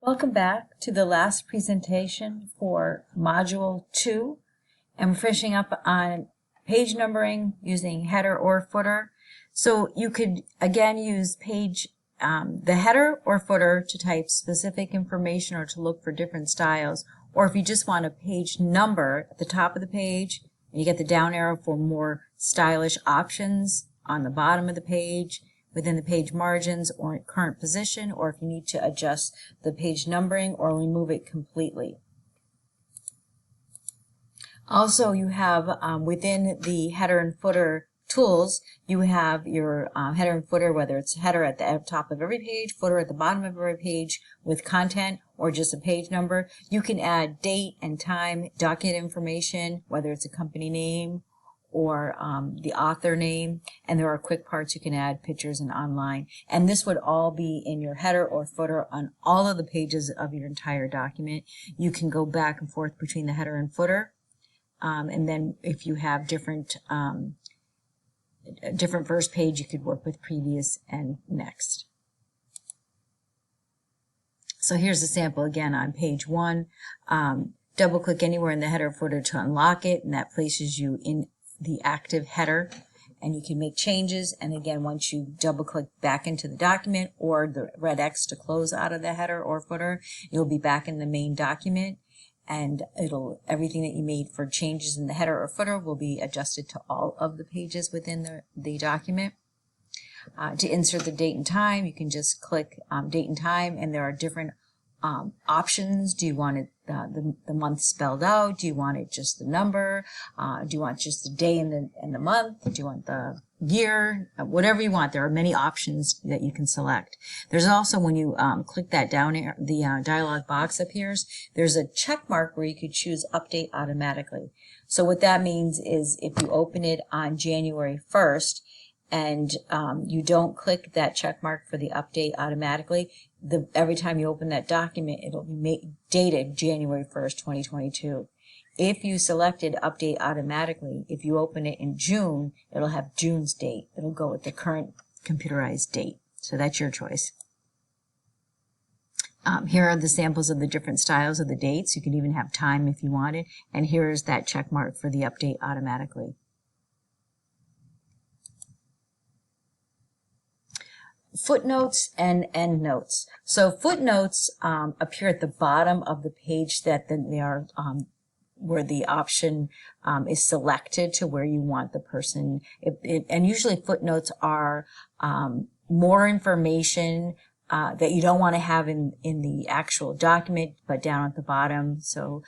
Welcome back to the last presentation for Module 2. And we're finishing up on page numbering using header or footer. So you could again use the header or footer to type specific information or to look for different styles. Or if you just want a page number at the top of the page, and you get the down arrow for more stylish options on the bottom of the page, within the page margins or current position, or if you need to adjust the page numbering or remove it completely. Also, you have within the header and footer tools, you have your header and footer, whether it's header at the top of every page, footer at the bottom of every page with content, or just a page number. You can add date and time, document information, whether it's a company name or the author name, and there are quick parts you can add, pictures and online. And this would all be in your header or footer on all of the pages of your entire document. You can go back and forth between the header and footer, and then if you have different first page, you could work with previous and next. So here's a sample again on page 1. Double click anywhere in the header or footer to unlock it, and that places you in the active header, and you can make changes. And again, once you double click back into the document or the red X to close out of the header or footer, you'll be back in the main document, and everything that you made for changes in the header or footer will be adjusted to all of the pages within the document. To insert the date and time, you can just click date and time, and there are different options. Do you want it the month spelled out? Do you want it just the number? Do you want just the day and the month? Do you want the year? Whatever you want. There are many options that you can select. There's also, when you click that down, the dialog box appears. There's a check mark where you could choose update automatically. So what that means is if you open it on January 1st and you don't click that check mark for the update automatically, every time you open that document, it'll be dated January 1st, 2022. If you selected update automatically, if you open it in June, it'll have June's date. It'll go with the current computerized date. So that's your choice. Here are the samples of the different styles of the dates. You can even have time if you wanted. And here is that check mark for the update automatically. Footnotes and endnotes. So footnotes appear at the bottom of the page that they are where the option is selected to where you want the person. And usually footnotes are more information that you don't want to have in the actual document, but down at the bottom. So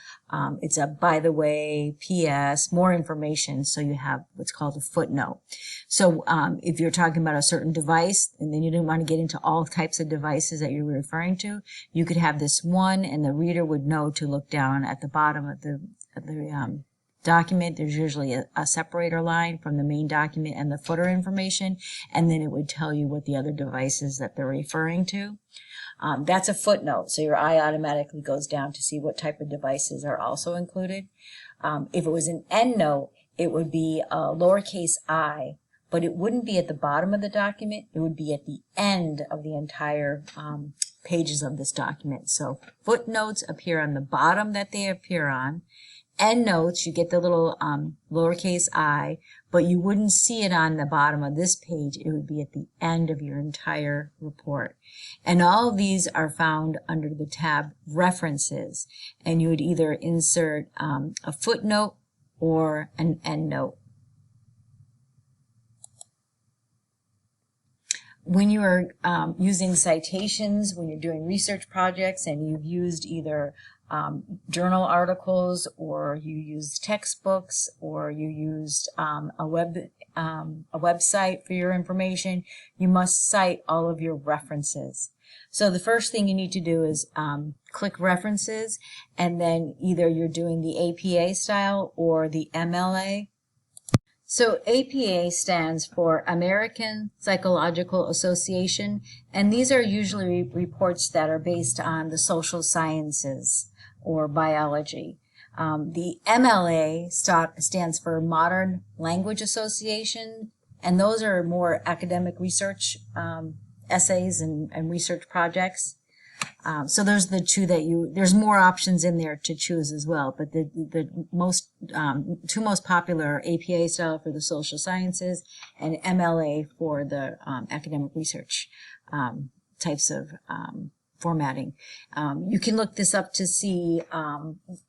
it's a by the way, PS, more information. So you have what's called a footnote. So if you're talking about a certain device, and then you didn't want to get into all types of devices that you're referring to, you could have this one, and the reader would know to look down at the bottom of the document. There's usually a separator line from the main document and the footer information, and then it would tell you what the other devices that they're referring to. That's a footnote, so your eye automatically goes down to see what type of devices are also included. If it was an endnote, it would be a lowercase I, but it wouldn't be at the bottom of the document. It would be at the end of the entire pages of this document. So footnotes appear on the bottom that they appear on. Endnotes, you get the little lowercase I, but you wouldn't see it on the bottom of this page. It would be at the end of your entire report. And all of these are found under the tab References, and you would either insert a footnote or an endnote. When you are using citations, when you're doing research projects and you've used either journal articles, or you used textbooks, or you used a website for your information, you must cite all of your references. So the first thing you need to do is click References, and then either you're doing the APA style or the MLA. So APA stands for American Psychological Association, and these are usually reports that are based on the social sciences or biology. The MLA stands for Modern Language Association, and those are more academic research essays and research projects. So there's the two that there's more options in there to choose as well, but the most, two most popular are APA style for the social sciences and MLA for the academic research types of formatting. You can look this up to see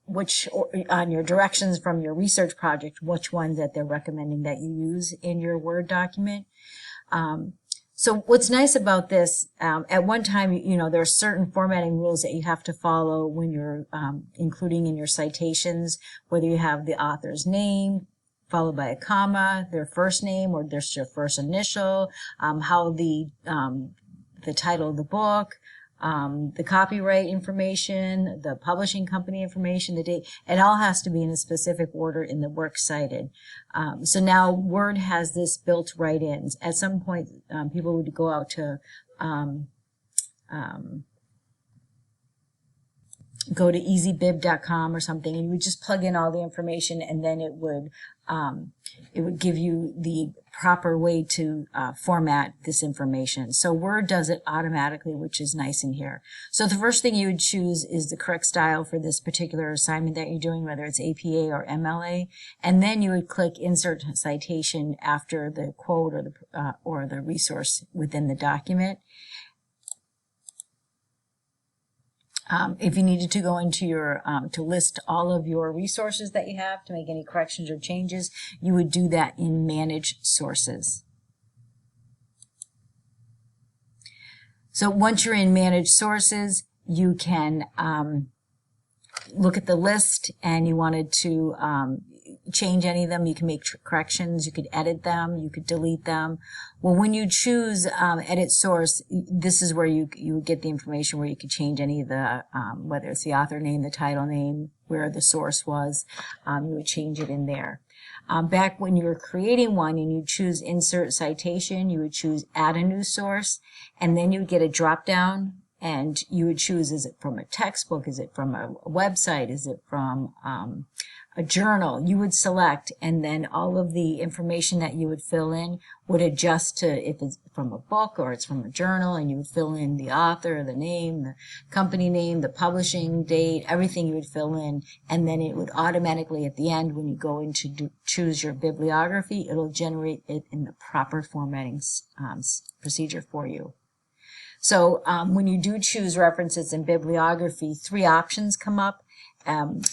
which, on your directions from your research project, which ones that they're recommending that you use in your Word document. So what's nice about this, at one time, there are certain formatting rules that you have to follow when you're including in your citations, whether you have the author's name followed by a comma, their first name, or their first initial, how the title of the book, the copyright information, the publishing company information, the date. It all has to be in a specific order in the works cited. So now Word has this built right in. At some point, people would go out to go to easybib.com or something, and you would just plug in all the information, and then it would give you the proper way to format this information. So Word does it automatically, which is nice in here. So the first thing you would choose is the correct style for this particular assignment that you're doing, whether it's APA or MLA, and then you would click Insert Citation after the quote or the resource within the document. If you needed to go into your, to list all of your resources that you have to make any corrections or changes, you would do that in Manage Sources. So once you're in Manage Sources, you can look at the list, and you wanted to change any of them. You can make corrections, you could edit them, you could delete them. Well, when you choose Edit Source, this is where you would get the information where you could change any of the, whether it's the author name, the title name, where the source was, you would change it in there. Back when you were creating one and you choose Insert Citation, you would choose Add a New Source, and then you would get a drop down, and you would choose, is it from a textbook, is it from a website, is it from a journal? You would select, and then all of the information that you would fill in would adjust to if it's from a book or it's from a journal, and you would fill in the author, the name, the company name, the publishing date, everything you would fill in, and then it would automatically at the end, when you go in to choose your bibliography, it'll generate it in the proper formatting procedure for you. So when you do choose references in bibliography, three options come up: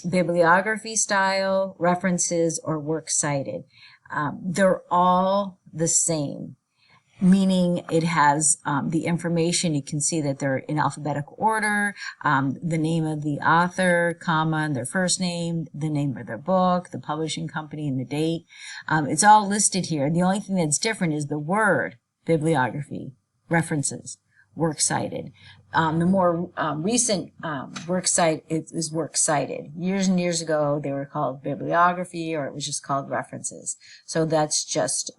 bibliography style, references, or works cited. They're all the same, meaning it has the information. You can see that they're in alphabetical order, the name of the author, comma, their first name, the name of their book, the publishing company, and the date. It's all listed here. The only thing that's different is the word bibliography, references, works cited. The more recent works cited is works cited. Years and years ago, they were called bibliography, or it was just called references. So that's just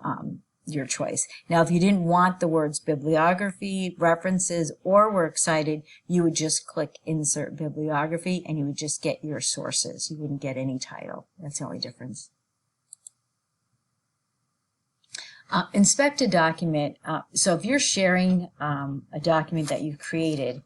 your choice. Now, if you didn't want the words bibliography, references, or works cited, you would just click Insert Bibliography, and you would just get your sources. You wouldn't get any title. That's the only difference. Inspect a document. So if you're sharing a document that you've created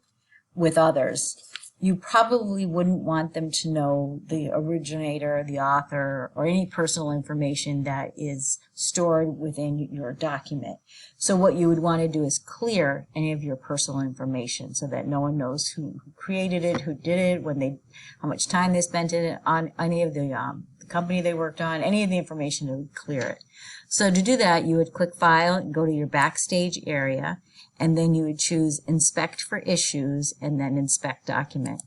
with others, you probably wouldn't want them to know the originator, the author, or any personal information that is stored within your document. So what you would want to do is clear any of your personal information so that no one knows who created it, who did it, how much time they spent in it, on any of the company they worked on, any of the information, it would clear it. So to do that, you would click File and go to your Backstage area, and then you would choose Inspect for Issues, and then Inspect Document.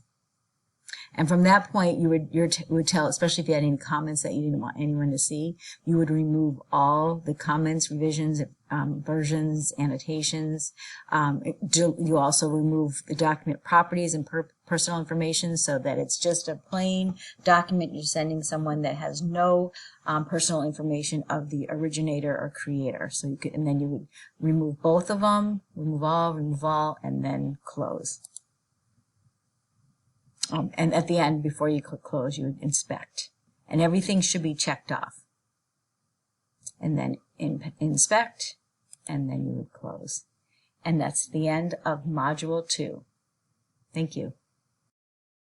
And from that point, you would tell, especially if you had any comments that you didn't want anyone to see, you would remove all the comments, revisions, versions, annotations. You also remove the document properties and personal information, so that it's just a plain document you're sending someone that has no personal information of the originator or creator. So you could, and then you would remove both of them, remove all, and then close. And at the end, before you click Close, you would inspect. And everything should be checked off. And then inspect, and then you would close. And that's the end of Module 2. Thank you.